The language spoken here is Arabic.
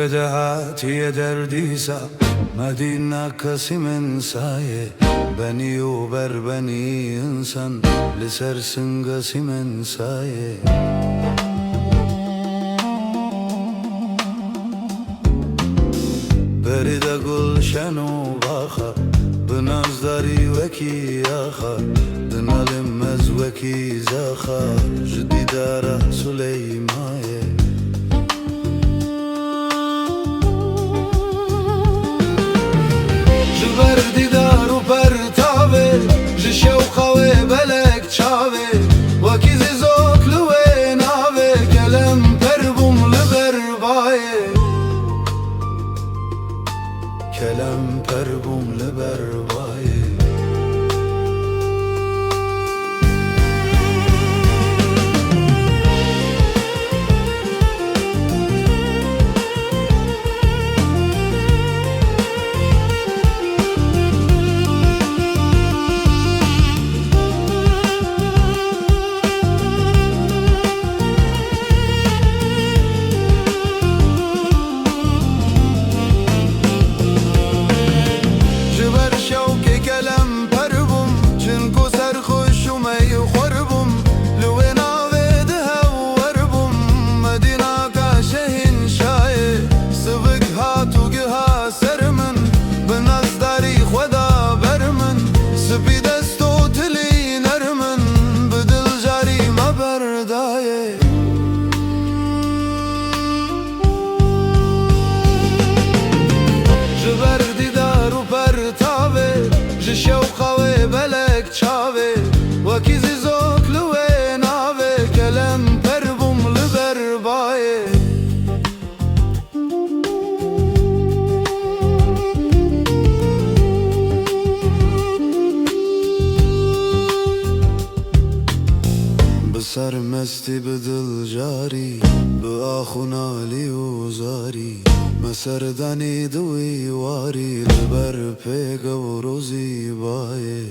بدهاتی دردیسا مدینه کسی من سایه بنی و بر بنی انسان لسر سنگسی من سایه برید گلشن و باخا بنازداری وکی آخا دنالم از وکی زاخا جدی داره سلیمایه جبردی دارو پرتاوه جشوقاوه بلک چاوه وکی زیزوک لوه ناوه کلم پربوم لبر بایه کلم پربوم لبر بایه شوقاوه بلک چاوه وکی زیزوک لوه ناوه کلم پربوم لبر بایه بسر مستی بدل جاری به آخونالی و زاری مسردانی دوی واری لبر پیگ و روزی بایه